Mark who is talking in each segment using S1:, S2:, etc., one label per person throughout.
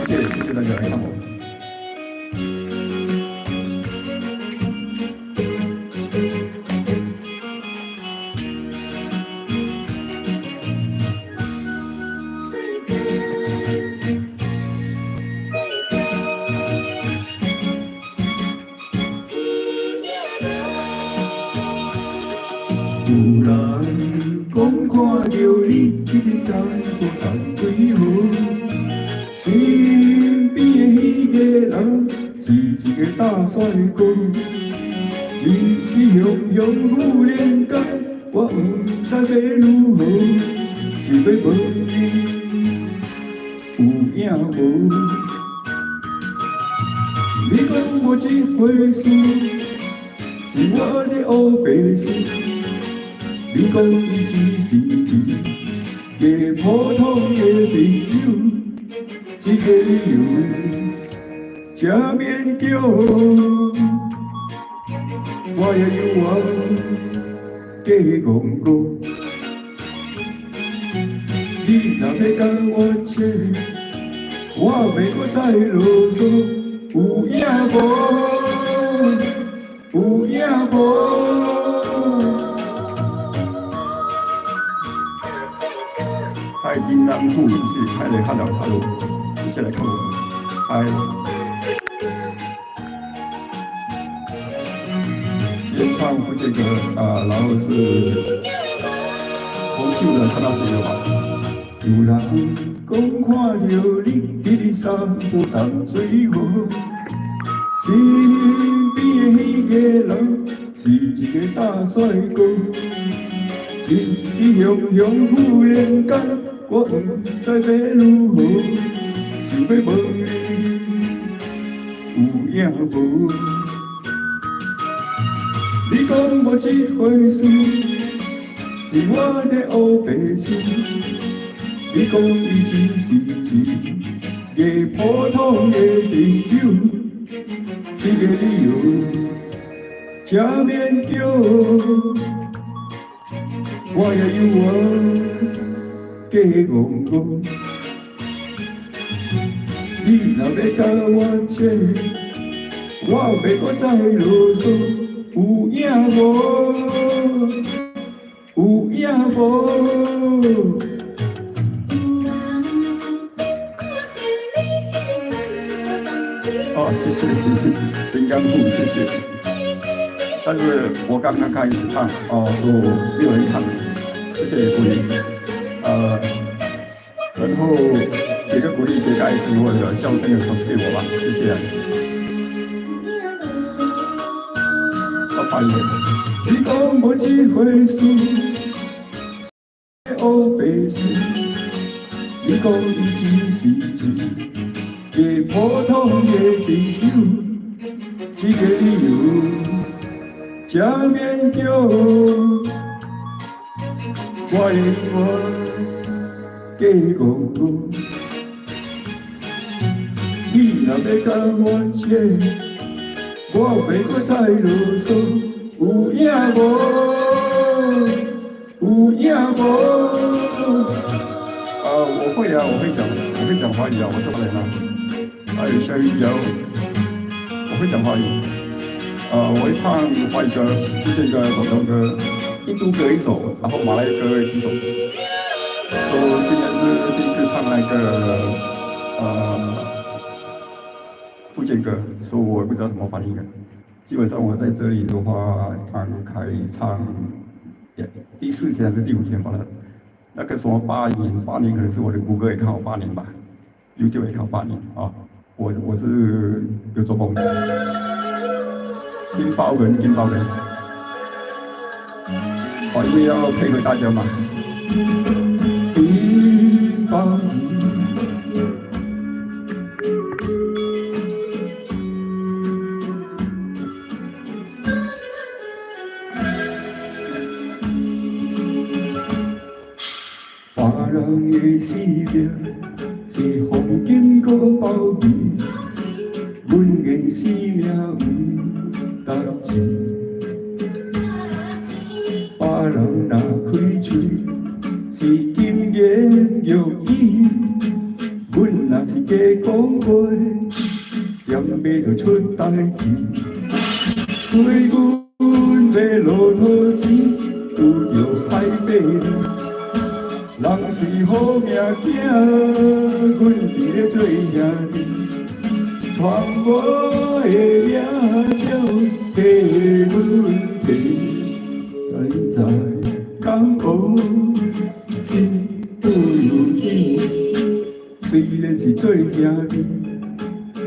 S1: 谢大家来看我。有人讲看到你一个无同水河，身边的迄个人是一个大帅哥，一时雄雄忽然间，我不知要如何，想要问你有影无？你讲我这回事，是我的黑白事。你讲伊只是一个普通的朋友，一个理由，正勉强。我也有我假戆戆，你若要甲我扯，我袂搁再啰嗦，有影无？有影无？嗨，囡仔母是嗨来看了，Hello，谢谢来看我，嗨。今天唱福建歌然后是从旧的传到新的吧。有人讲看到你伫你衫不同水河，身边的迄个人是一个大帅哥，一时雄雄忽然间。我不知要如何，想要问你有影无？你讲我这回事，是我的黑白事。你讲伊只是一个普通的朋友，一个理由，正勉强。我也有我。假戆戆，你若要甲我扯，我袂搁再啰嗦，有影无？有影无？哦，谢谢林干部，谢谢。但是我刚刚开始唱，说没有人看，谢谢鼓励。然后给个鼓励，给个爱心，或者叫朋友手机给我吧，谢谢。我发言，你讲我这回事，黑白事。你讲伊只是一个普通的朋友，一个理由，正勉强。我的我。假戆戆，你若要甲我扯，我袂搁再啰嗦，有影无？有影无？我会啊，我会讲华语啊，我是华人啊。还有小鱼饺，我会讲华语。我会唱华语歌、福建歌、广东歌、印度歌一首，然后马来歌几首。今天是第一次唱那个福建歌，所以我也不知道怎么反应的。基本上我在这里的话，刚开唱第4天还是第5天吧。那个什么8年可能是我的谷歌也看好8年吧，YouTube 也看好8年啊。我是有做工的，金包人。因为要配合大家嘛。金包人。华人的性命是黄金搁宝贝，阮的生命有代志。别人若开嘴是金言玉语，阮若是假讲话，嫌要着出代志。对阮要落土时，拄着歹马路。人是好命囝，阮伫咧做兄弟。传我的野鸟替阮飞，现在敢有是不如意？虽然是做兄弟，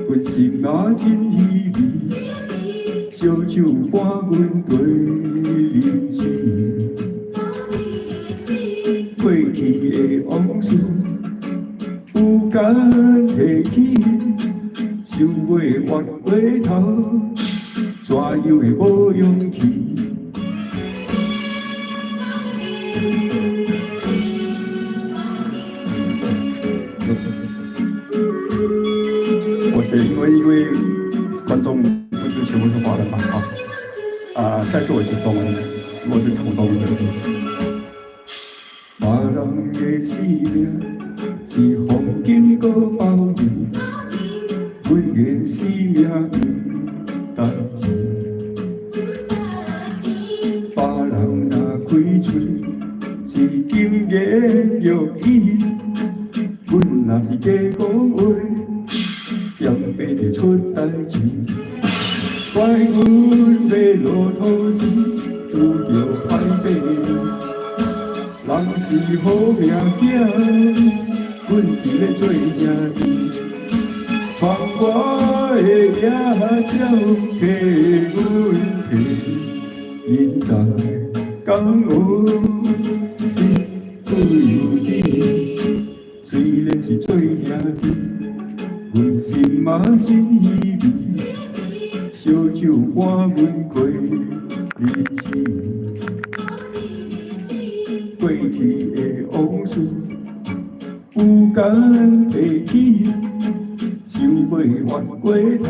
S1: 阮心也真稀微。烧酒伴阮对日子，过去的往事有敢提起？想要越过头，怎样会无勇气？我是因为观众不是全部是华人嘛，下次我是中文，我是广东的。别人的生命是风景搁包容，阮的生命不值钱。别人若开嘴是金言玉语，阮若是假讲话，嫌要着出代志。怪阮要落土时，拄着歹马路。人是好命囝，阮伫咧做兄弟。传我的野鸟替阮飞，现在敢有是不如意？虽然是做兄弟，阮心嘛真稀微。烧酒伴阮过日子，过去的往事有敢提起？想要越过头，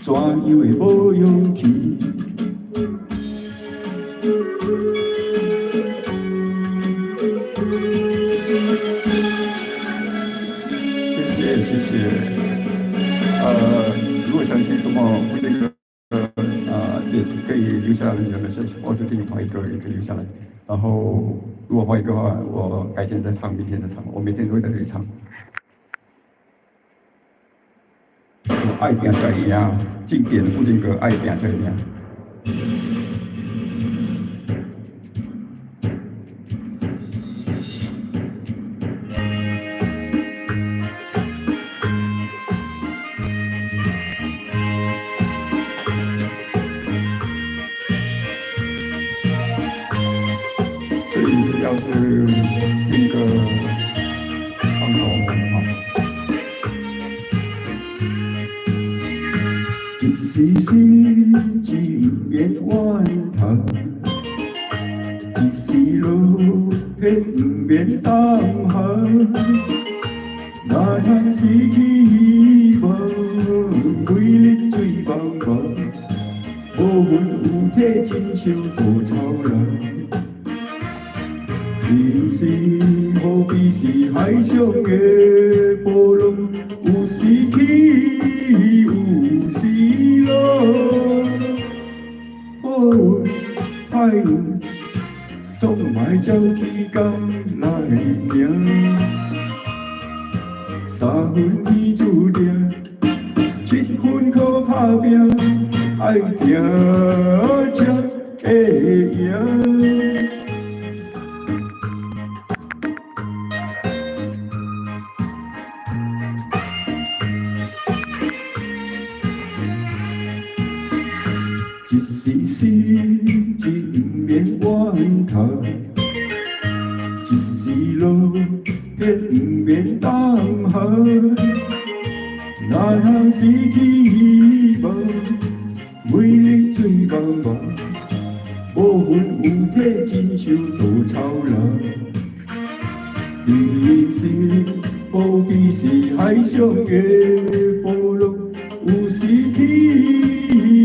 S1: 怎样会无勇气？谢谢。如果想听什么福建歌，也可以留下你的 message， 或是听华语歌也可以留下来。然后如果华语歌的话，我改天再唱，明天再唱，我每天都会在这里唱。爱拼才会赢，经典福建歌，爱拼才会赢。这里主要是听歌放松啊。一时时一面怨叹，一时落魄不免当寒。哪通失去希望，每日醉茫茫。无魂有体，亲像稻草人。人生无比是海上的波浪，有时起，有时落。好运歹运，总爱照起工来行。三分天注定，7分靠打拼，爱拼才会赢。一时时一面怨叹，一时落魄不免当寒。哪通失去希望，每日醉茫茫。无魂有体，亲像稻草人。人生无比是海上的波浪，有时起，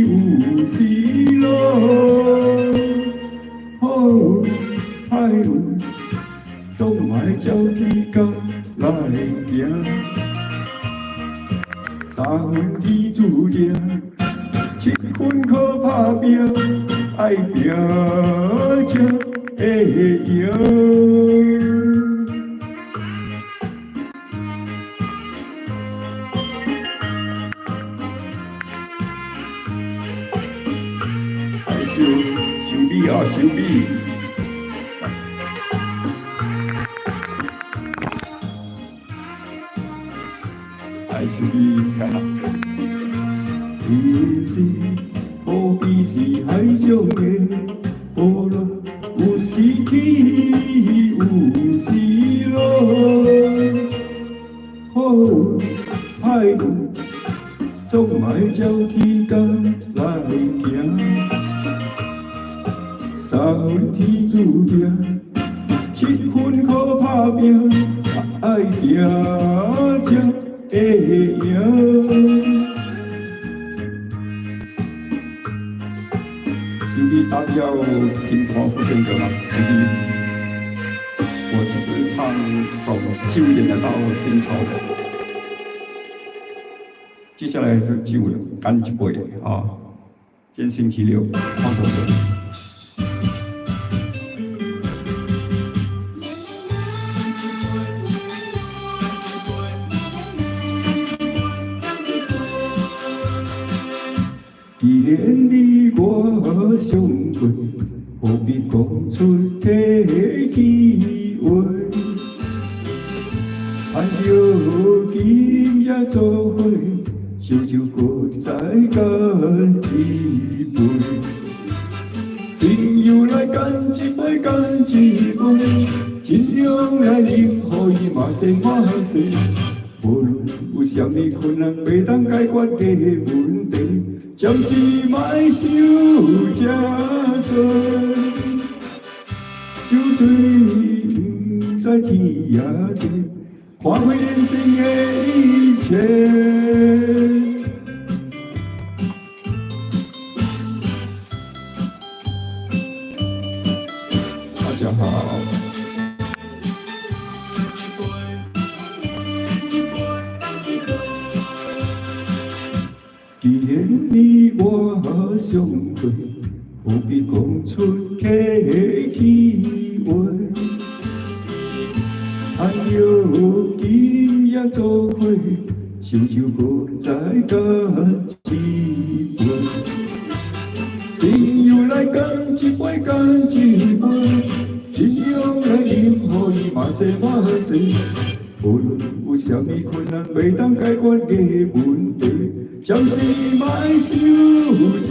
S1: 有时落。好运歹运，总爱照起工来行。三分天注定，七分靠打拼，爱拼才会赢。收米啊，收米！爱收米干啦！人生何必是海上的波浪，有时起，有时落。好运歹运，总嘛要照起工来行。三分天注定，七分靠打拼，爱拼才会赢。兄弟，大家有听什么副选歌吗？兄弟，我就是唱从9点的到新潮的。接下来是9了，干一杯啊！今天星期六，放首歌。既然你我相会，何必讲出客气话？盼着今夜做伙，烧酒搁再干一杯。朋友来干一杯，干一杯，尽量来啉，予伊嘛生嘛死。无论有啥物困难，袂当解决的问题。暂时莫想这多，酒醉不知天涯地，看开人生的一切。大家好。既然你我相会，何必讲出客气话？盼着今夜做伙，烧酒搁再干一杯。朋友来干一杯，干一杯，尽量来啉，予伊嘛生嘛死。无论有啥物困难，袂当解决的问题。暂时莫想这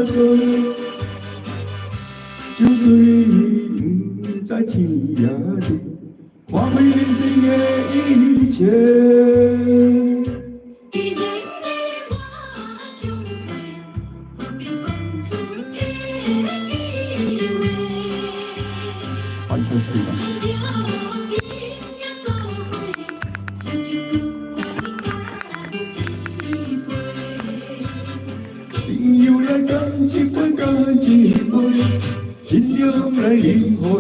S1: 多，酒醉不知天涯地，看开人生的一切。既然你我相会，何必讲出客气话？完全是对的。干一杯，干一杯，尽量来啉，予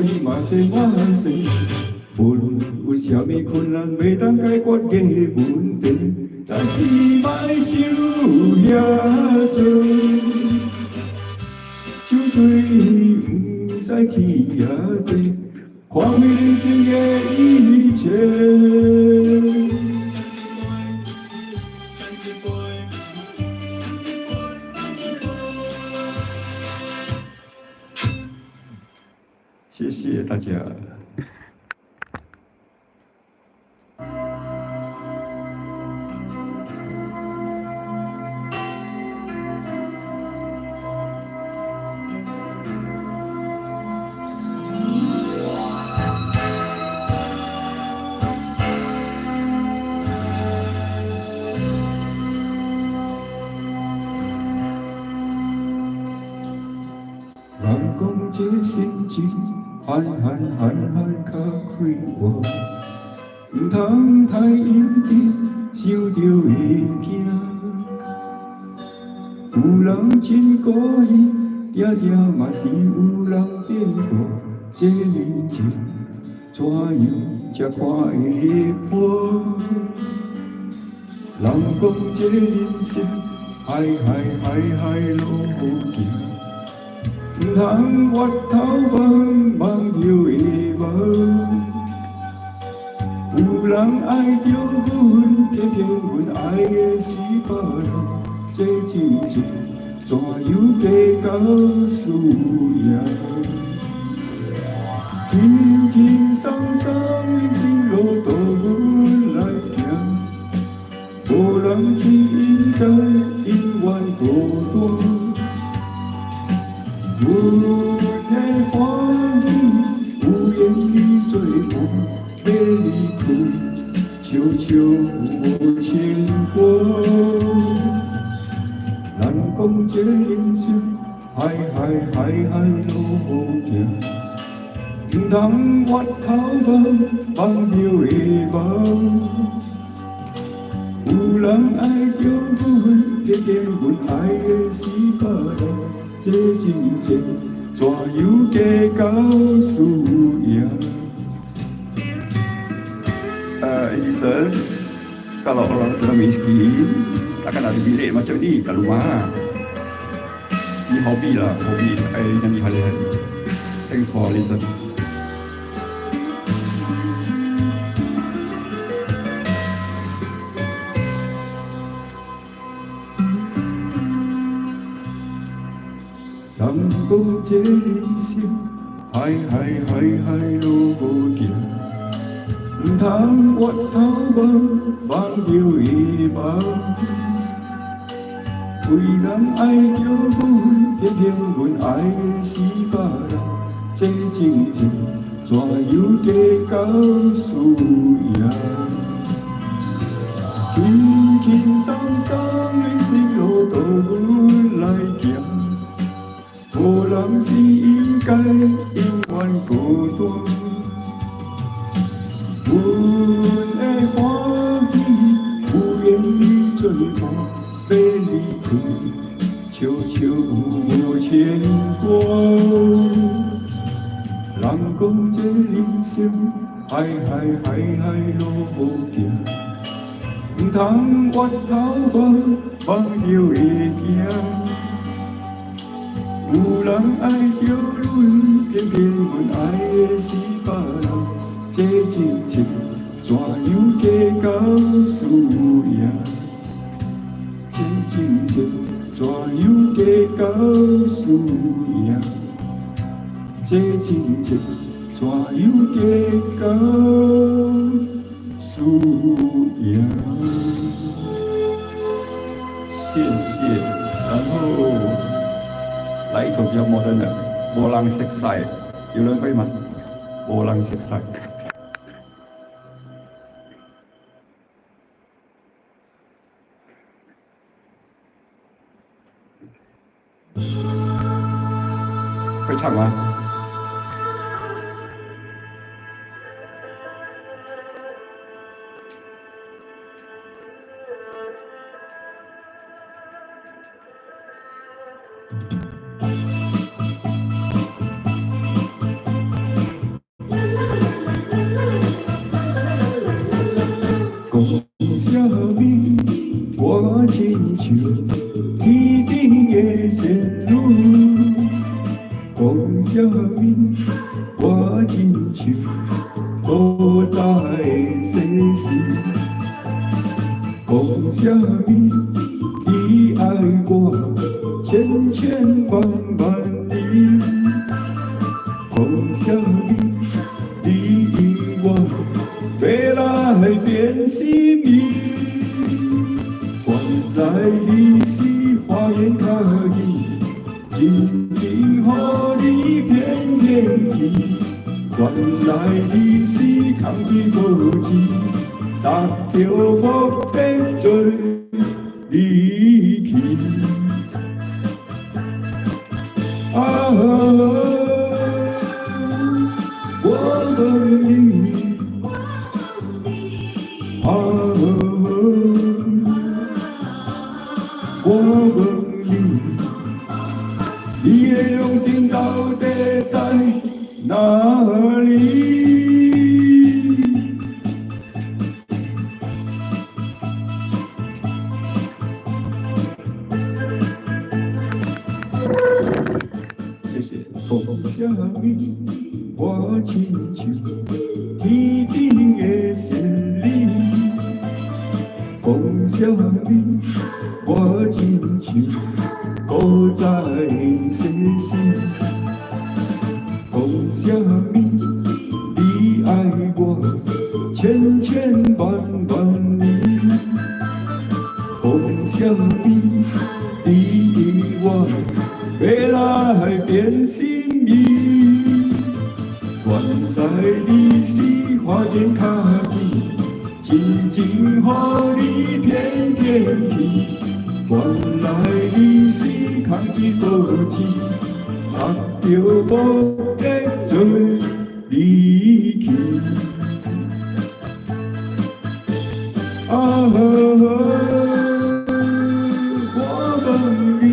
S1: 伊嘛生嘛死。无论有啥物困难，袂当解决的问题，但是莫想遐多。酒醉不知天涯地，看开人生的一切。谢谢大家。人讲这心情。憨较快活，唔通太认真，想着会惊。有人真故意，定定嘛是有人变过。这人情怎样才看会破？人讲这人生海路行，唔通越头望望有的无。有人爱着阮，偏偏阮爱的是别人，这真情怎样加到输赢？轻轻松松的心路都阮来行。无人是应该永远孤单，阮的欢喜有缘已做伴，要离开悄悄无牵挂。人讲这人生海路行，唔通越头望着的无。有人爱着阮，偏偏阮爱的是别人，这真情怎样加到输赢？Edison, kalau orang sedang miskin, takkan ada bilik macam ni kat rumah. Ni hobi lah, hobi nyanyi hari-hari. Thanks for listening.人讲这人生海路行，唔通越头望着伊望。为人爱着阮，偏偏阮爱的是别人，这真情怎样加到输赢？轻轻松松的心路都阮来行。无人是应该永远孤单，阮的欢喜有缘已做伴，要离开悄悄无牵挂。人讲这人生海路行，唔通越头望着会行。有人爱着阮，偏偏阮爱的是别人，这真情怎样加到输赢？这真情怎样加到输赢？这真情怎样加到输赢？谢谢，然后。来一首比较 modern 的《波浪色彩》，有人会吗？波浪色彩。会唱吗？我亲像天顶的仙女，讲什么？我亲像古早的世事，讲什么？你爱我千千万万里，讲什么？你因我要来变心意。原来你是花言巧语，真情予你骗去。原来你是空嘴无字，达着目的做离去。我等你，我问你，你的用心到底在哪里？讲什么？我亲像天顶的仙女。讲什么？我亲像古早的西施。讲什么？你爱我千千万万年。讲什么？你我要来变心意。原来你是花言巧语，真情予你偏偏去。原来你是空一道刺，目着无结做离去。啊！我问你，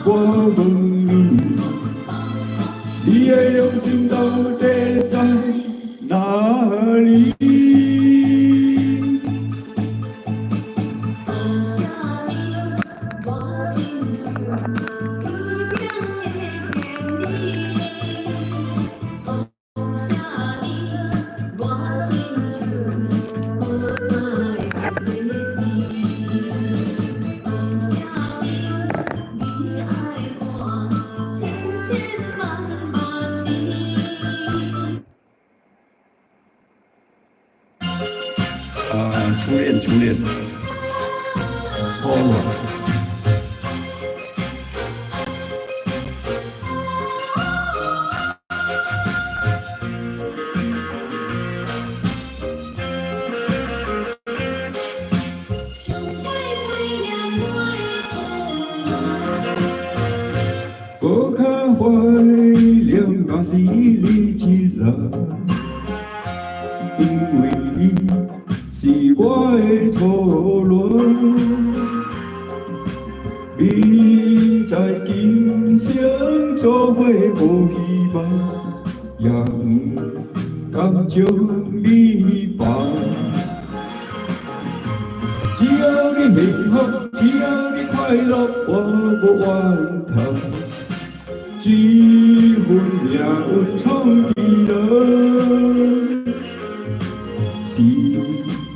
S1: 我问你，你的良心到底在哪里？初恋，错了。不可怀念那是你一人，因为你。是我的初恋，明知今生做伙无希望，也不甘将你放。只要你幸福，只要你快乐，我无怨叹。这份命运创意了。是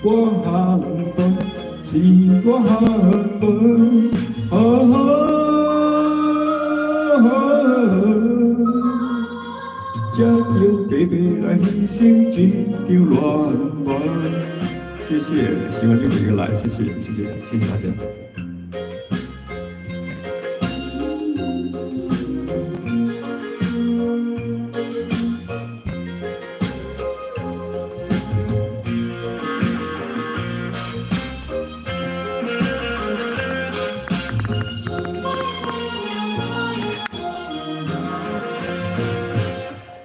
S1: 我幸福，是我幸福，才叫白白来牺牲一条恋梦。谢谢，希望你每个来，谢谢大家。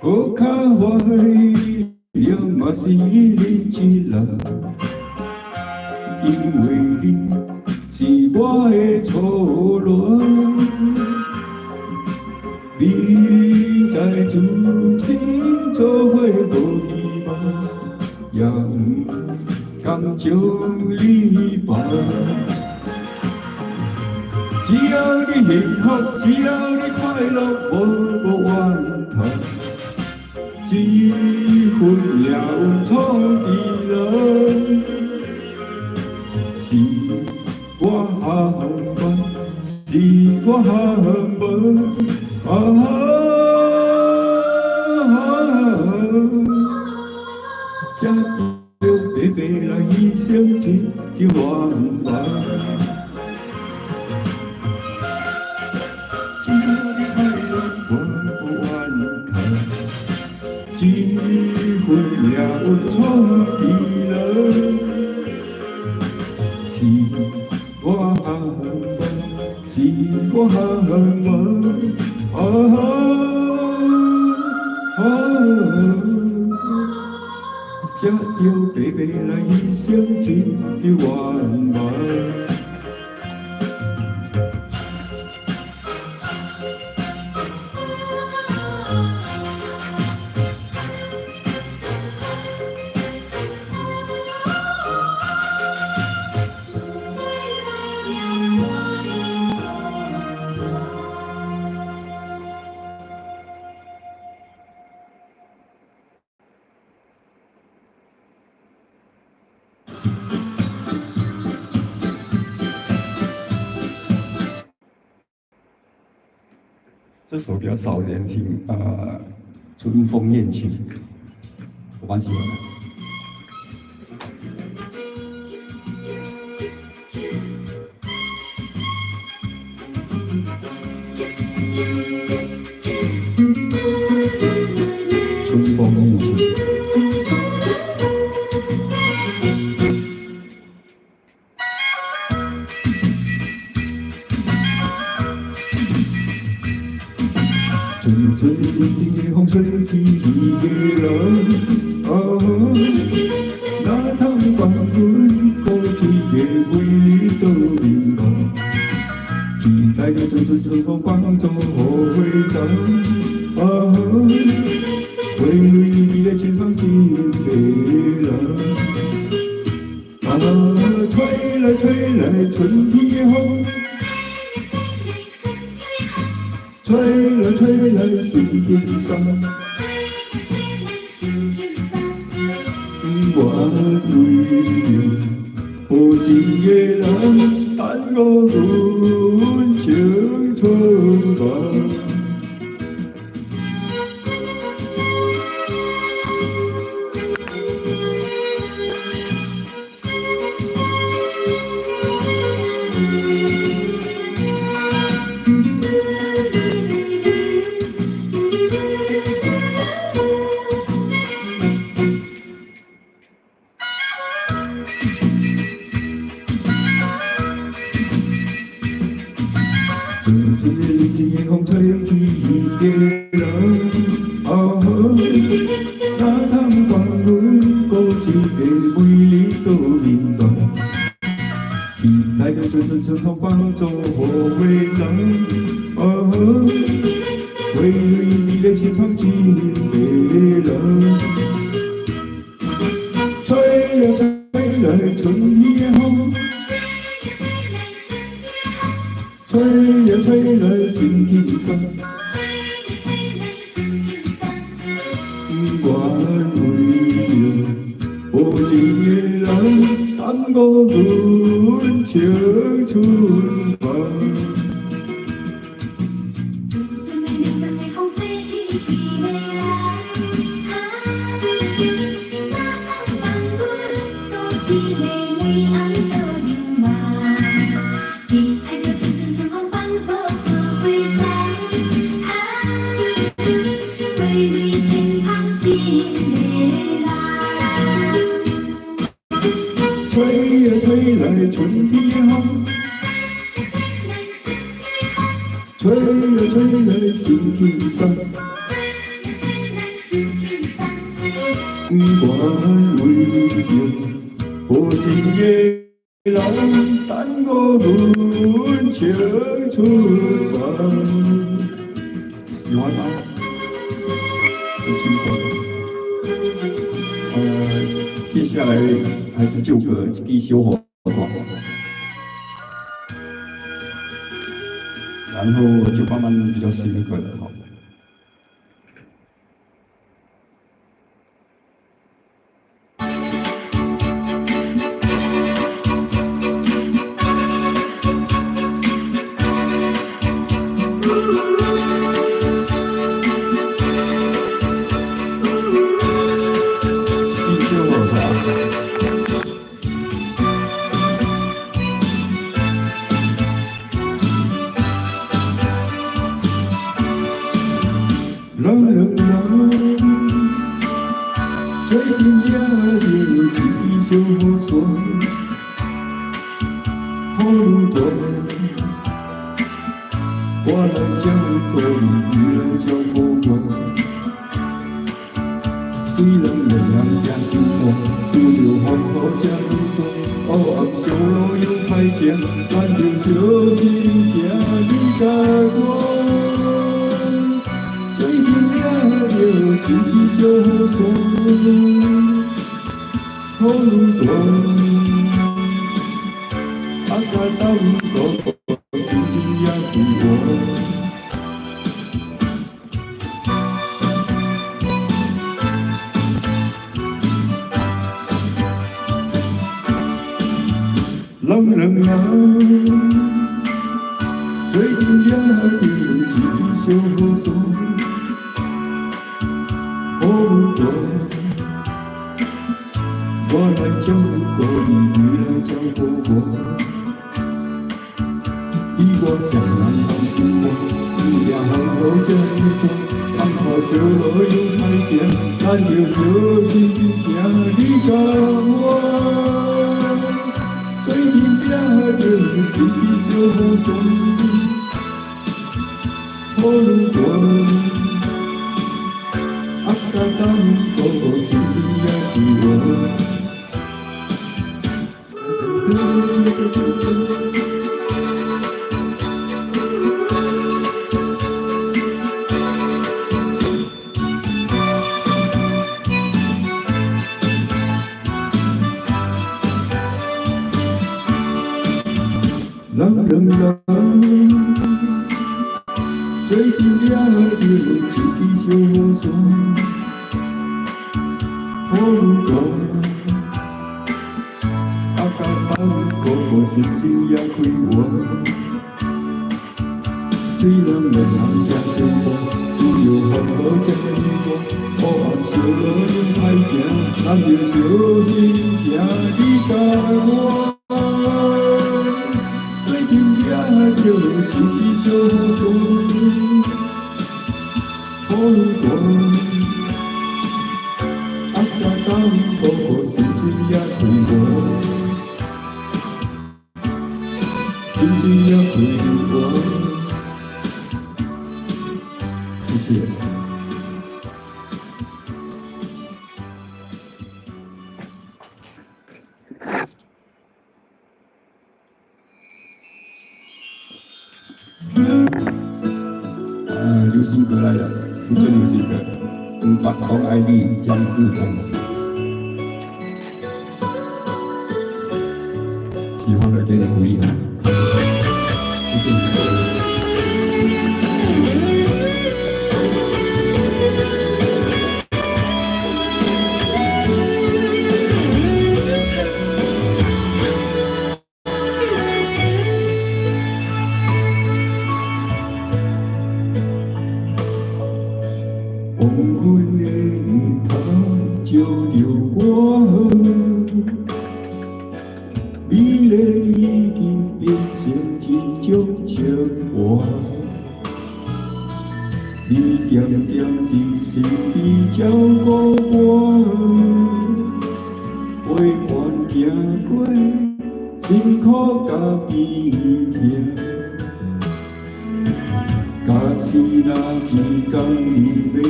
S1: 不可怀念嘛是你一人，因为你是我的初恋。你在自身做伙无希望，也不甘将你放。只要你幸福，只要你快乐，我无怨叹。这份命运创意了，是我幸福，是我幸福，才叫白白来牺牲一条恋梦。只要你快乐，我无怨叹。这份命运创意了，是我幸福，是我幸福，才叫白白来牺牲一条愿望。这首比较少人听春风恋情，我蛮喜欢的。春风恋情。阵阵人生的风吹起的浪，哪通管阮故事的美丽到面目？期待着阵阵春风帮助雨花长，花蕊美丽千芳景美人。吹来吹来春天的风。吹来吹来心轻松，我为着无情的人，等我阮青春梦。阵阵人生的风吹起的浪，哪通管阮故事的美丽到面目？期待着阵阵春风帮助雨花长，花蕊美丽千芳景美人。吹呀吹来春天的风。吹呀吹来心轻松，我为着无情的人，等我阮青春梦。吹呀吹来春天的风，吹呀吹来心轻松，我为着无情的人，等我阮青春梦。喜欢吗？很轻松。接下来还是旧歌一小火耍，然后就慢慢比较新歌了哈。人人人，最近也着一小雨伞，雨大，我来将土伊来将雨断。虽然热人行心寒，拄着风雨这么大，黑暗小路又歹行，咱着小心行你甲我。最近也着一小雨伞，雨大，甲等个心情也不安。人人人，最近抓着一支小雨伞，雨大，我来照顾你，你来照顾我。比我谁人好生活，你也好好这一段。坎坷小路有太行，咱着小心行。你甲我最近抓着一支小雨伞，雨大，啊甲等个心情也对我。最近抓着一支小雨伞，雨大，啊甲等个心情也快活。虽然袂通行生活，只要好好这一步。黑暗小路有太行，咱着小心行。你甲我。最近抓着一支小雨伞，雨大，啊甲等个心情也快活，心情也快活。谢谢。流行歌来了，福建流行歌，北方爱你江志峰，喜欢的给点鼓励哈，谢谢你。黄昏的他照着我，美丽已经变成一种笑话。你渐渐伫身边照顾我，陪伴行过辛苦甲悲痛。假使那一天你要离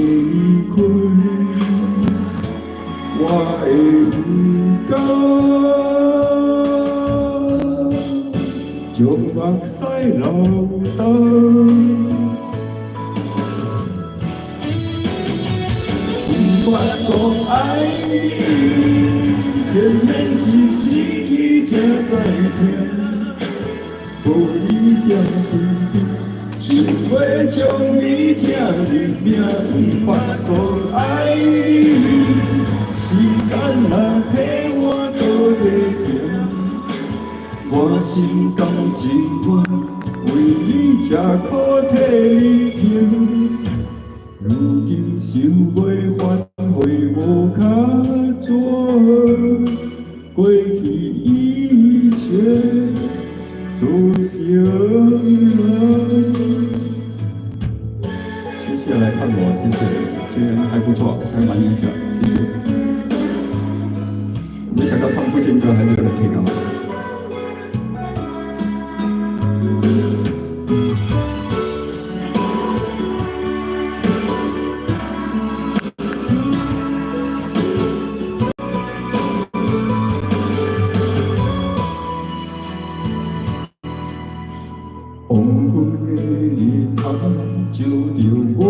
S1: 开，我会不敢将目屎流干。不法讲爱你，偏偏是失去才知痛，无你在身边。想要将你听入命，不捌讲爱你，时间若替我倒地行，我心甘情愿为你吃苦替你疼。如今想要反悔无卡做，过去一切都成了。谢谢来看我，谢谢，今天还不错，还蛮印象，谢谢。没想到唱福建歌还是有人听啊。黄昏的日头照着我，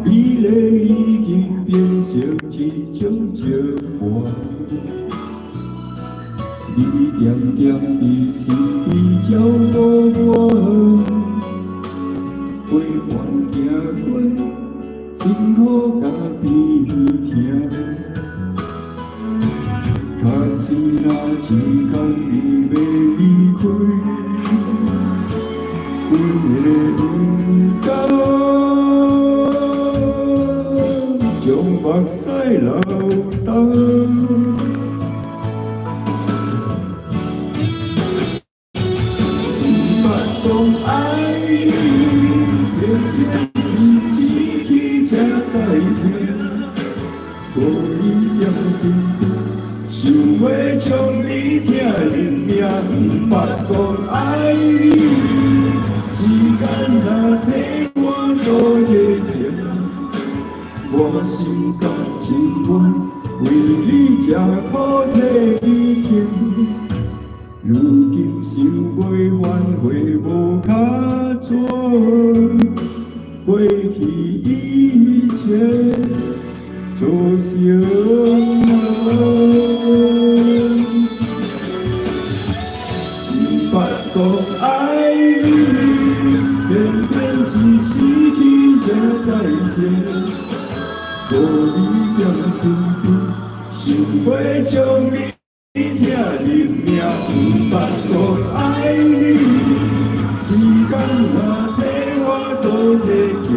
S1: 美丽已经变成一种笑话。你渐渐伫身边照顾我，陪伴行过辛苦甲悲痛。假使那一天你要离开。阮的不甘，将目屎流干。讲爱你，偏偏是失去才知听。无你在身边，想要将你疼入命。捌讲爱你，时间若替我多一点，我心甘情愿为你吃苦替你甜。如今想要挽回无卡准，过去一切做成梦。捌讲爱你，偏偏是失去才知听。无你在身边，想要将你。你疼入命，捌讲爱你，时间若替我倒提醒，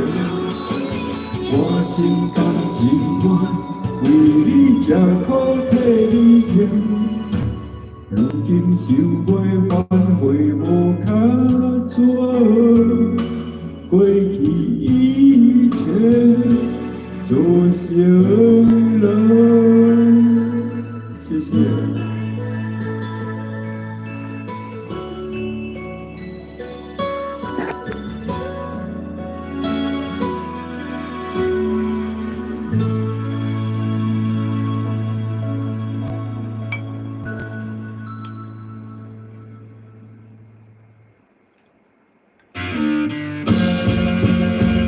S1: 我心甘情愿为你吃苦替你甜。如今想要挽回无卡准，过去一切做成了。谢谢。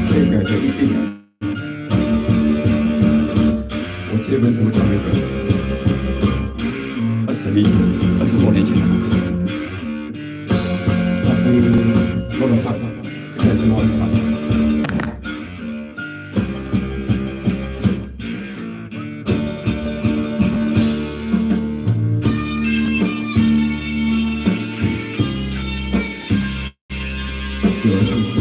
S1: 世界就一定了。我这本书讲那个25年前的故事，那是罗伦唱，现在是王唱。就要唱出。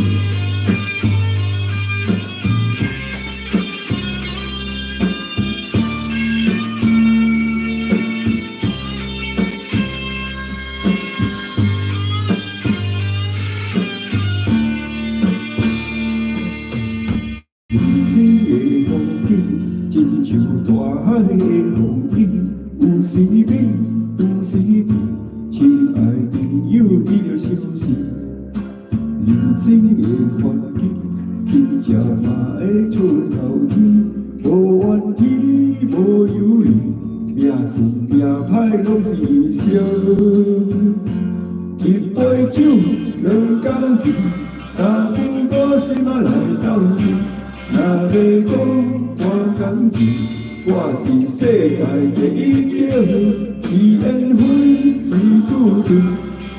S1: 亲像大海的风景，有时美，有时悲。亲爱朋友，你着小心。人生的环境，乞食嘛会出头天。无怨天，无尤人，命顺命歹拢是英雄。一杯酒，两家己，三更五时嘛来斗阵。若要讲。我感情，我是世界第一等，是缘分是注定，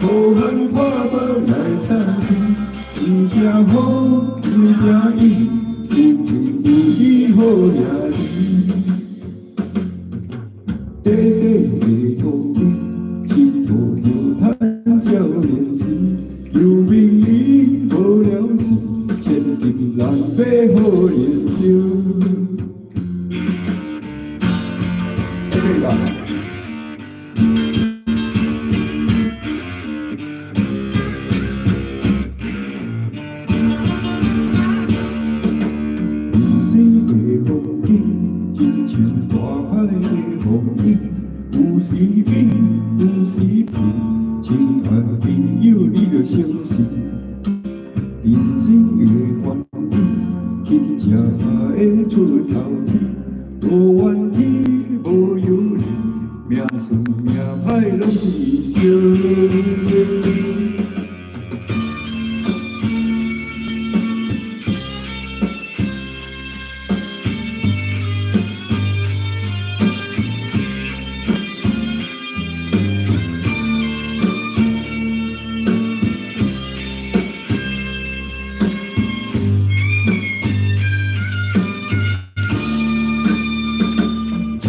S1: 无限破腹来送去，不惊风不惊雨，有情有义好也离。短短的公园，佚佗着谈少年时，求名利无了事，千金难买好年寿。可以吧？人生的风景，亲像大海的风雨，有时美，有时悲。亲爱朋友，你着相信，人生的环境，乞食嘛会出头天，无怨天。无有你，命顺命歹拢是英雄。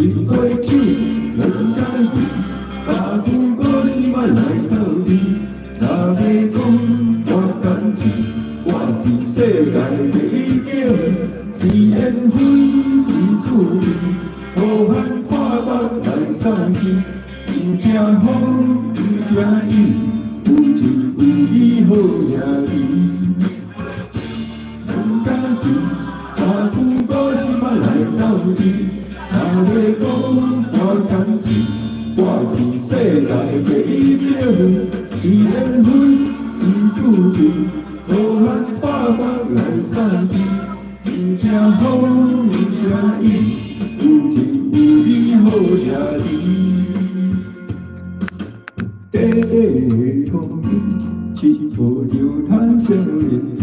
S1: 一杯酒，两家己，三更五时嘛来斗阵。散去，有惊风，有惊雨，有情有义好兄弟。人家己三句古心啊来斗阵，若要讲我感情，我是世代第一标，是缘分，是注定，无限破腹来散去，有惊风，有惊雨，有情有义好兄弟。短短的风雨，七步就叹少年时。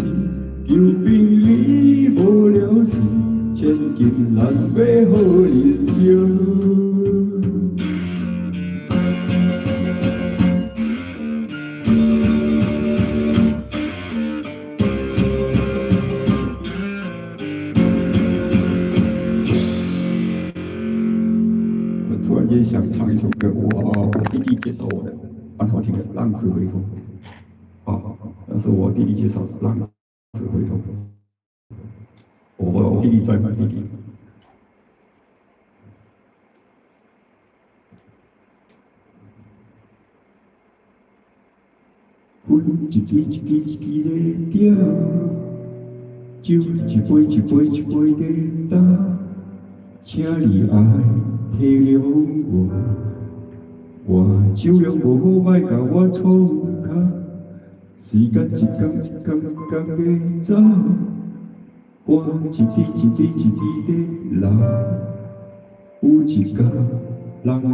S1: 求朋友无了时，千金难买好人生。我突然间想唱一首歌，我弟弟介绍我的，蛮好听的，《浪子回头》。那是我弟弟介绍的《浪子回头》。我弟弟在吗？弟弟。烟一支一支一支在点，酒一杯一杯一杯在打，请你爱体谅我，我酒量无好，莫甲我创卡，时间一天一天一天在走。我一滴一滴一滴在流，有一天人拢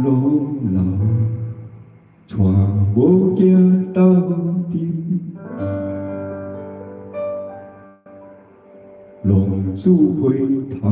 S1: 老，带无行到底，浪子回头。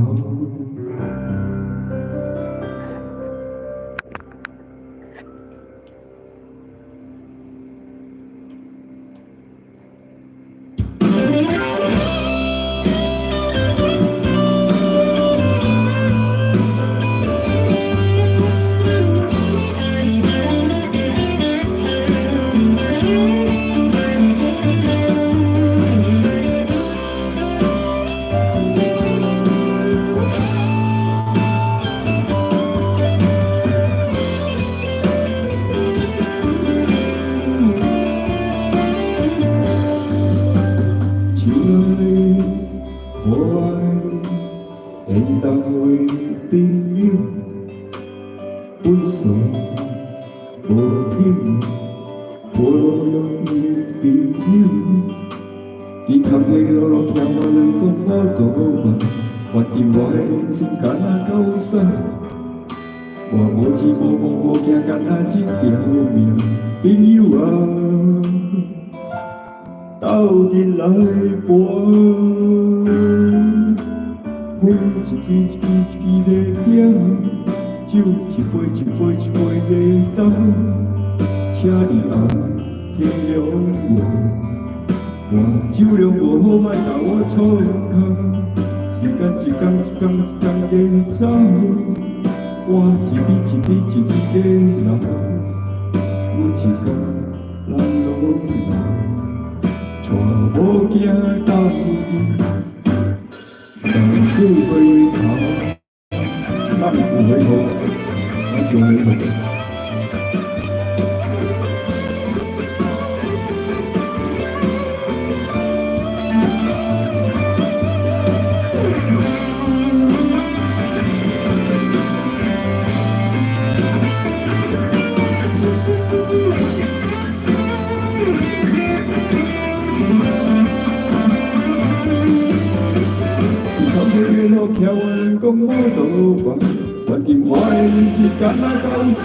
S1: 我无钱无梦无惊，干那一条命。朋友啊，斗阵来搏，烟一支一支一支在点，酒一杯一杯一杯在倒，请你爱体谅我，我酒量无好，莫甲我创空。时间一天一天一天在走，我一滴一滴一滴在流，有一天人拢老，带无行到底，浪子回头，浪子回头，我喜欢这首歌。听我讲我倒吧，关键我的人生干那够使，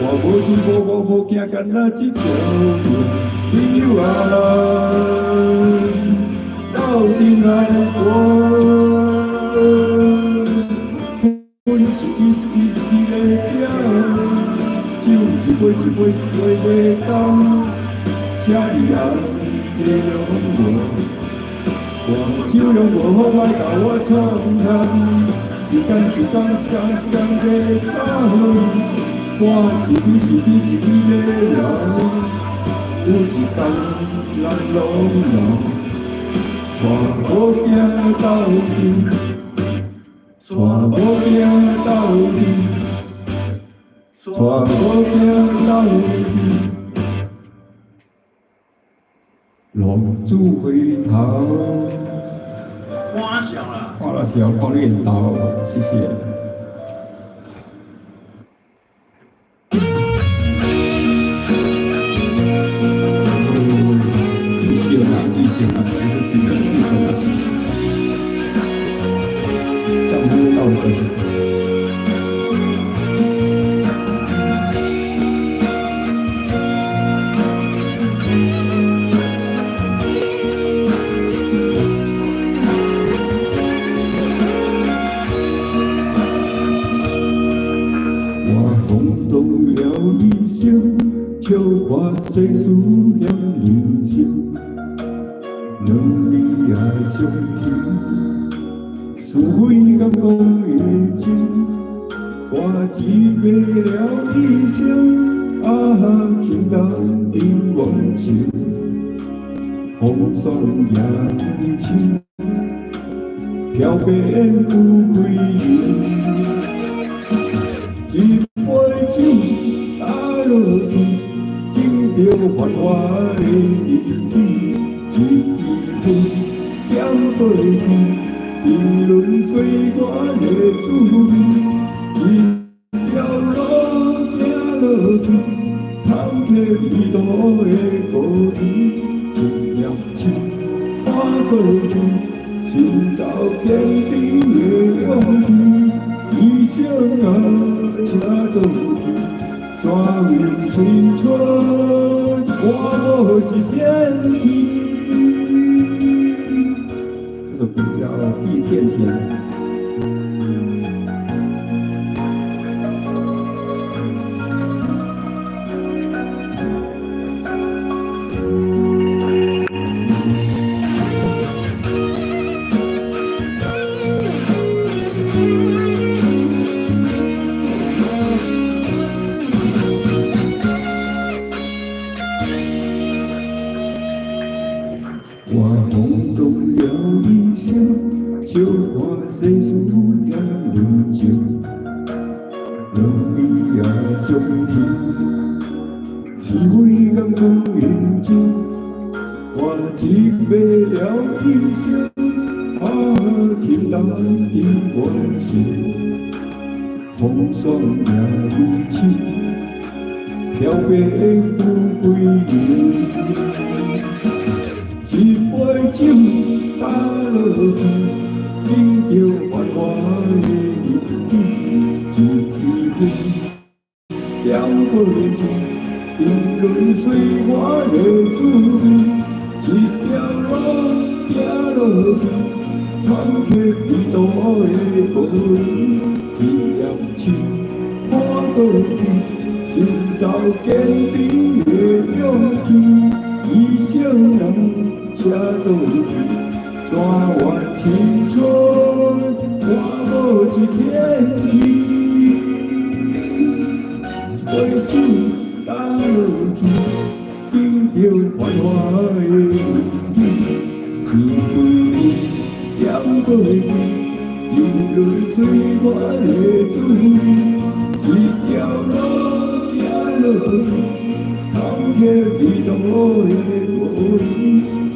S1: 我无钱无梦无惊，干那一条命。朋友啊，斗阵来搏，烟一支一支一支在点，酒一杯一杯一杯在倒，请你爱体谅我。我酒量无好，莫甲我创空。时间一天一天一天在走，我一滴一滴一滴在流，有一天人拢老，带无行到底，带无行到底，带我行到浪子回头。
S2: 花小啦，
S1: 看了是要看你引导，谢谢。一生啊，一生啊，不是新的，一生啊，这样才到了。笑看世事险人生，两你也相听，是非甘讲的真，我只为了一生，轻淡定远情，风霜也轻，飘白不归人，一杯酒打落去。着繁华的日子，一分点过去，沉沦岁月的滋味。一条路行落去，坎坷味道的故事，一粒星看过去，寻找坚定的勇气。一生啊，车倒去。抓紧青春，我一片天。这首歌叫《一片天》。我懵懂了一生，笑看世事险人情，两你也相听，是非甘讲认真，我只为了一生，轻淡定远情，风霜也如此，飘白不归人。一杯酒打落去，饮着繁华的日子，一分点过去，沉沦岁月的滋味。一条路行落去，坎坷味道的故事，一粒星看过去，寻找坚定的勇气。一生人。车倒去，抓完青春，我无一片天。杯酒打落去，饮着繁华的日子，一杯点过去，饮落岁月的滋味。一条路行落去，坎坷味道的故事。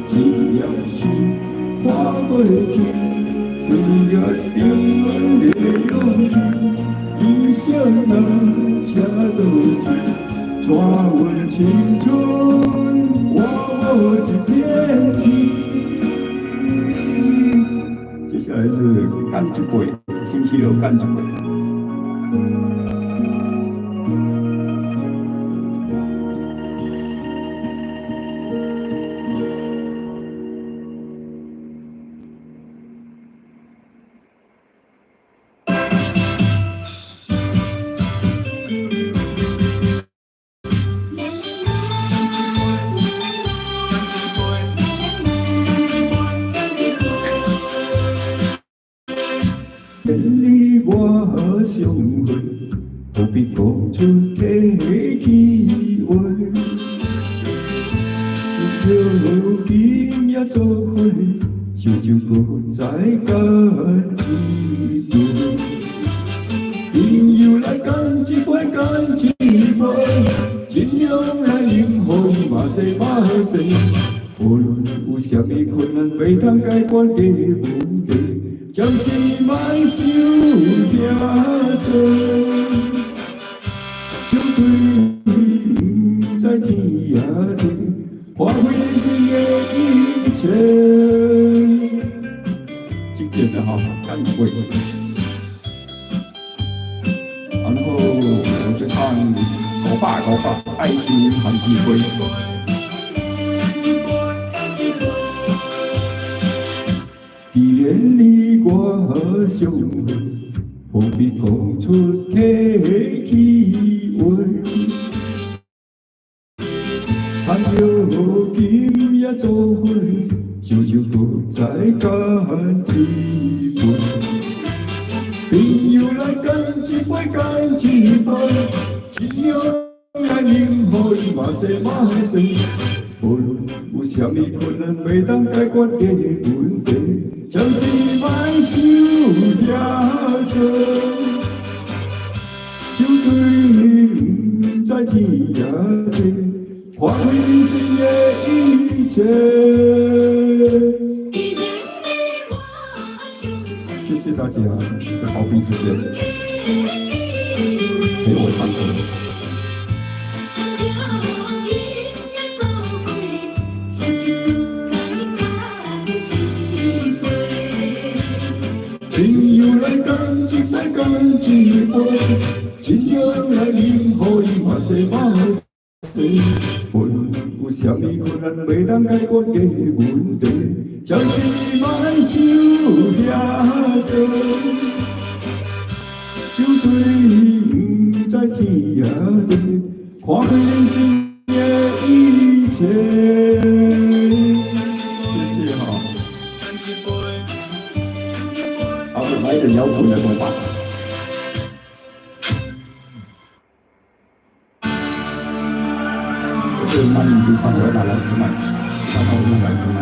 S1: 一粒星看过去，岁月沉沦的勇气。一生人车倒去，抓稳青春，我一片天。接下来是干一杯，星期六干一杯。跟你我相会，何必讲出客气话？有今夜做伙，烧酒不再干一杯。朋友来干一杯，干几杯，尽量来饮好伊嘛西嘛西。无论有啥物困难，袂当解决的问题，暂时莫想遐多。酒醉不知天涯地，花费你的一切。经典的哈，干一杯。然后我就唱《狗爸爱心含几杯》。既然你我相会，何必讲出客气话？倘若今夜做伙，就不再干一杯。朋友来干一杯，干一杯，尽量来饮好伊嘛西嘛西。无论有啥物困难，袂当解决的问题，暂时莫想遐多。酒醉不知天涯地，花费人生的一切。谢谢大家的宝贵时间，陪我唱歌。朋友来干一杯，干一杯，尽量来饮好伊嘛西嘛西。无论有啥物困难，袂当解决的问题，暂时莫想遐多。酒醉不知天涯地，看开人生的一切。谢谢哈。好，来点摇滚的歌吧。这是慢一点唱，我要拿来自慢，拿到我用来自慢。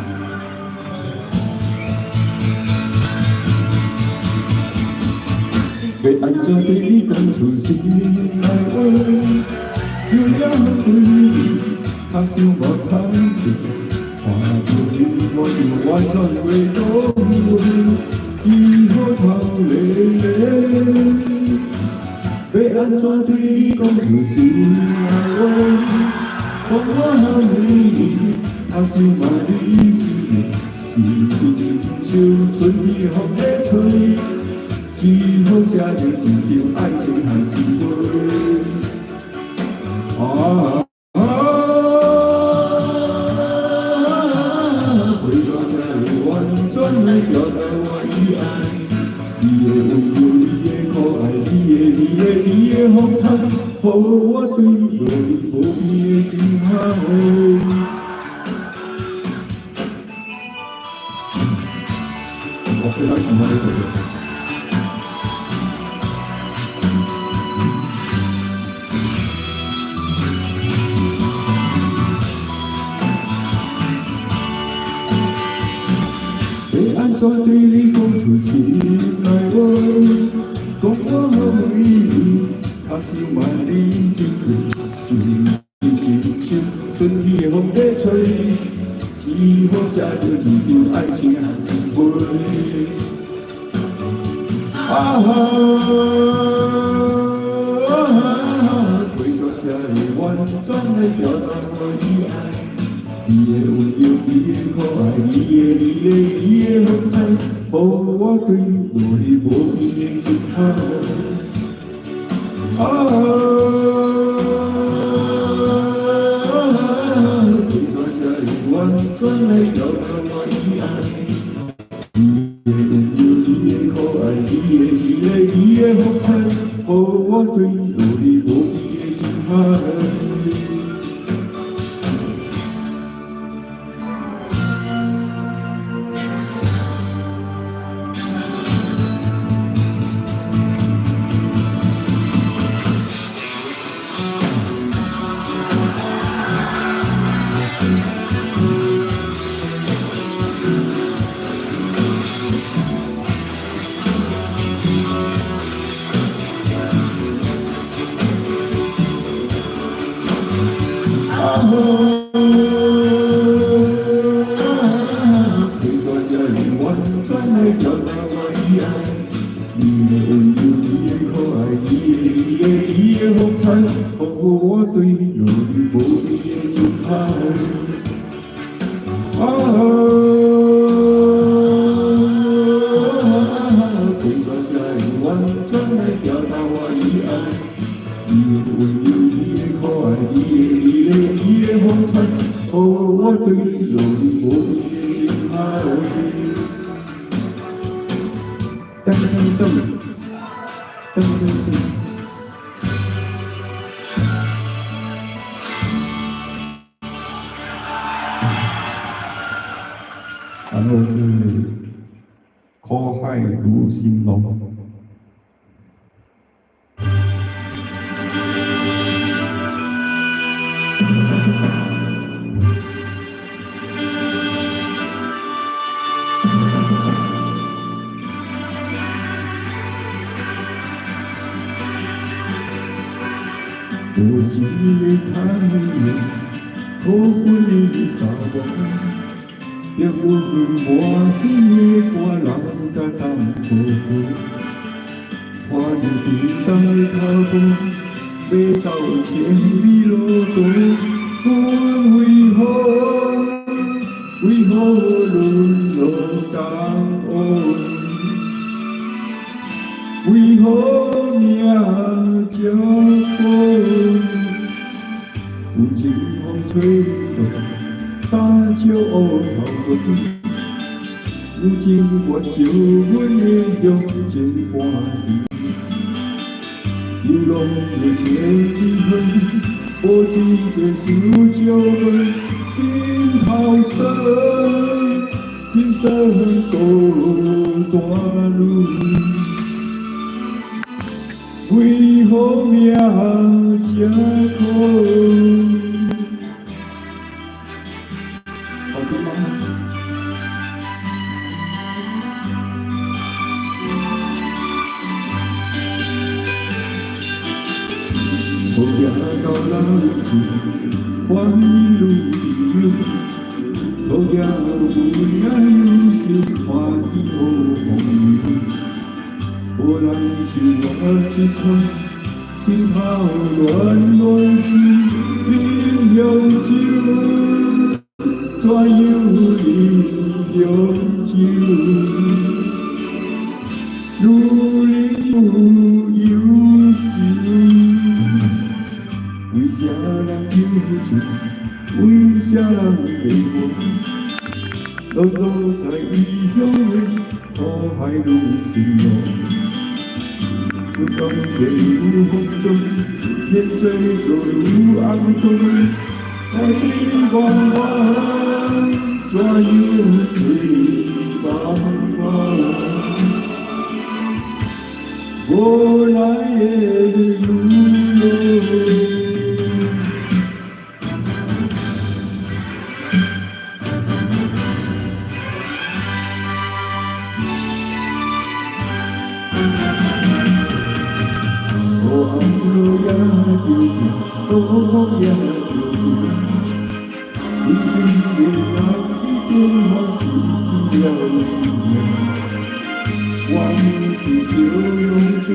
S1: 要安怎对你讲出心内话？想了对你，较想无坦实，看到你我就完全袂讲话。只好头咧咧，要安怎对你讲出心内话？讲我好你，较想嘛你一个，是像春天风在吹，只好写着一张爱情寒诗杯。为怎才会完全的表达我的爱？你的温柔，你的可爱，你的风采，予我对无离无别的情好。我非常喜欢这首歌。要安怎对你讲出心内话？讲我好你，较想嘛你一个，像春天的风在吹，只好写着一张爱情的寒诗杯。为怎才会完全的表达我的爱？你的温柔，你的可爱，你的风采，予我对无离无别的情好。为怎才会完全的表达我的爱？你的温柔，你的可爱，你的风采，予我对无离无别的情好。来表达我的爱。你的温柔，你的可爱，你的风采，丰富我对落日无边的情海。啊，陪我才完全来表达我的爱。你的温柔，你的可爱，你的风采，丰富我对落日无边的情海。噔噔噔，噔噔噔。然后是苦海如行龙。无尽的太阳，可贵的沙漠，也有满心的歌人甲当好歌。看着平淡的脚步，要走千里路途，阮为何沦落当黑？为何命这苦？有情风吹动，三笑乌头云。有情愿照阮的向前半生，流浪的千里远，无一个想照阮心头酸，心酸孤单路。为何命这苦？好听吗？路行到老尽，欢喜路悠，路行有命有时看伊好风雨。无人是我一款，心头乱乱是饮香酒，怎样饮香酒？如饮不由羞。为啥人酒醉？为啥人迷惘？落落在异乡的苦海路行路。不当醉入风中，天醉就如暗中，爱情茫茫，怎样醉茫茫？无来的路路。多风也就人生的那一点欢喜了心愿。我是小龙珠，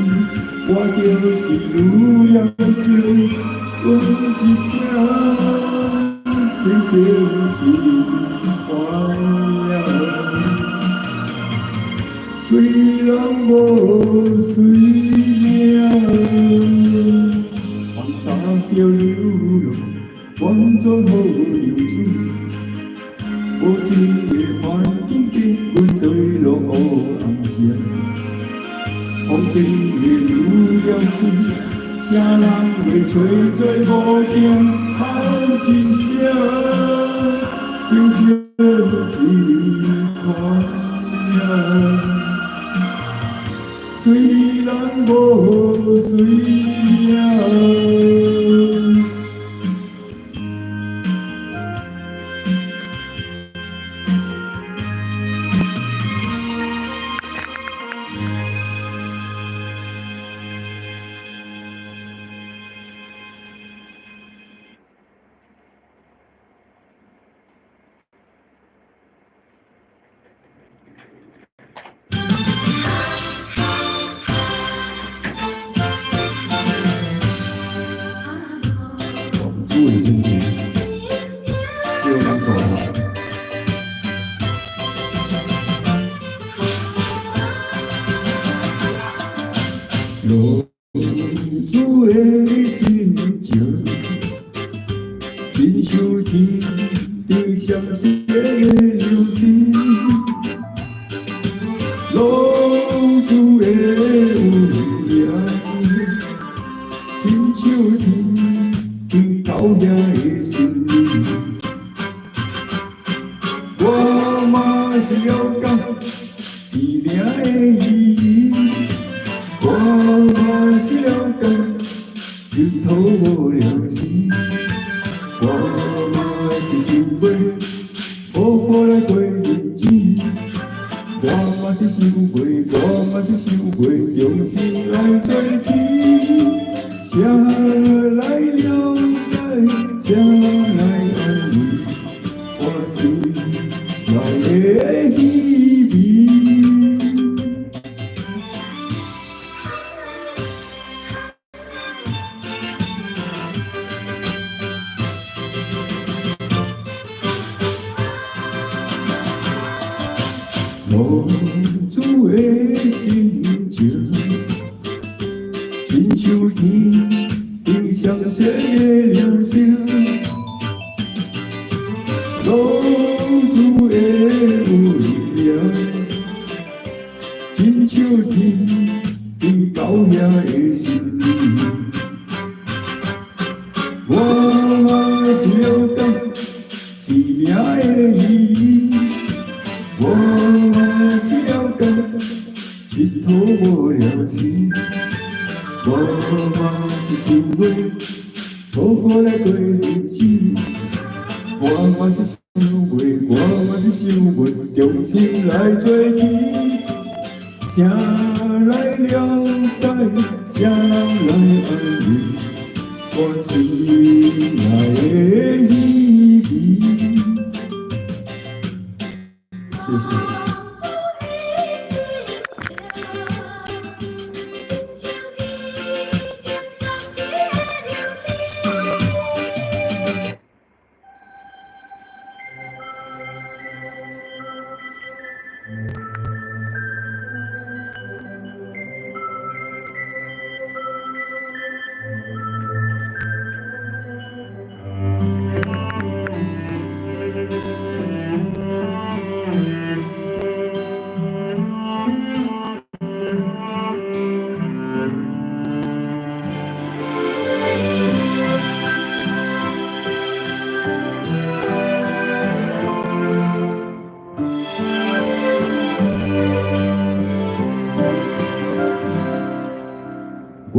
S1: 我就是路遥酒，问一声，谢谢情欢呀。虽然无随命。沙漂流浪，换作好流水。无情的环境逼阮对落黑暗线，风景的路遥知，啥人会吹做无惊喊一声，声声情款呀。虽然无随命。浪子的心情，亲像天顶闪烁的流星。浪子的有名，亲像天顶高遐的心。我嘛是了解生命的意义，我嘛是了解日头无良时，我嘛是想要好好来过日子，我嘛是想过，我嘛是想过，用心来做起，谁来了解，谁来安慰我心内的稀微。浪子的心情，亲像天顶闪烁的流星。浪子的温柔，亲像天顶高遐的心。我嘛是了解生命的意义，我嘛是了解日头无了时，我嘛是想要好好来过日子，我嘛是想过，我嘛是想过，用心来做起，谁来了解，谁来安慰我心内的稀微。谢谢。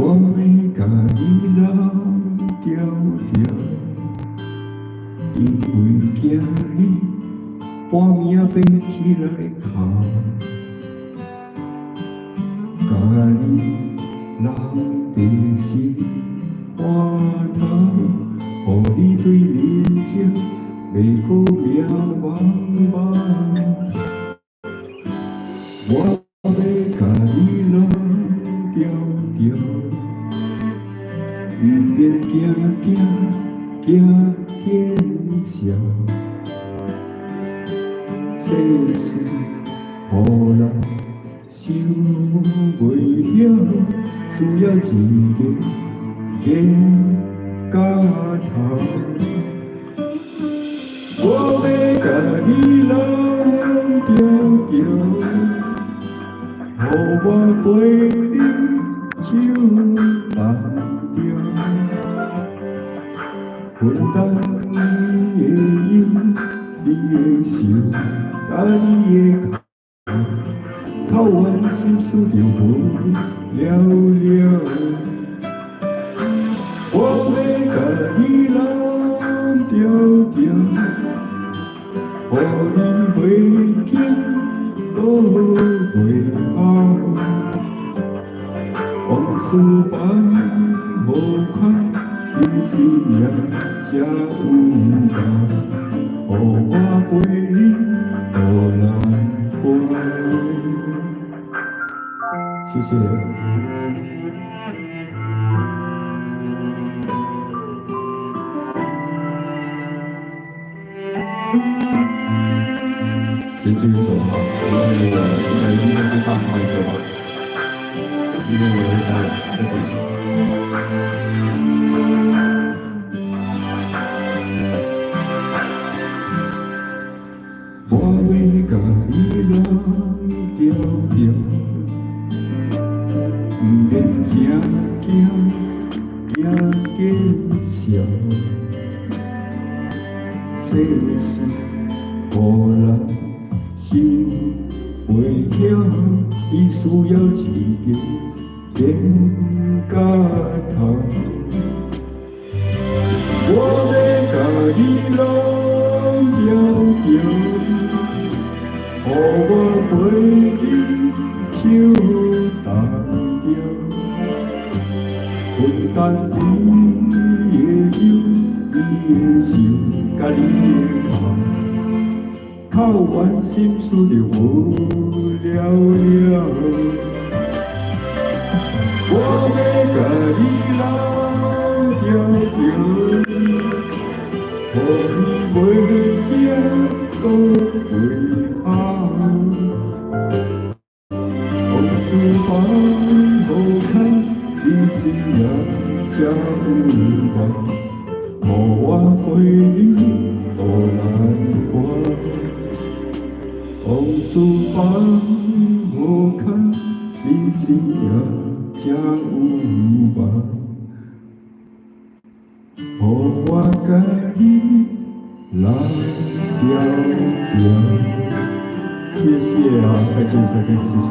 S1: 我要甲你留条条，因为惊你半暝爬起来哭，甲你留地心看透，予你对人生袂阁渺茫茫。我要甲你留条条。不免惊见笑，世事予人想袂晓，需要一个家头。我要甲你留条条，予我陪你手挽。分担你的忧，你的愁，甲你的哭，透完心事就无了了。我要甲你揽条条，予你袂惊，搁袂后，往事放好看。你心也才有吧，予我陪你度难关。谢谢。先这一首好，因为我应该是唱好一个吧，因为我加油，在这里。我要甲伊人调调，不免惊惊笑。世事互人心袂晓，伊需要一个肩胛头。我要甲伊拢调调。予我陪你手重着，分担你的忧，你的心，甲你的哭，哭完心事就无了了。我要甲你留条条，予你袂惊，搁袂怕。思怀无空，你心也才有望。予我陪你渡难关。思怀无空，你心也才有望。予我甲你来调调。谢谢啊，再见，谢谢。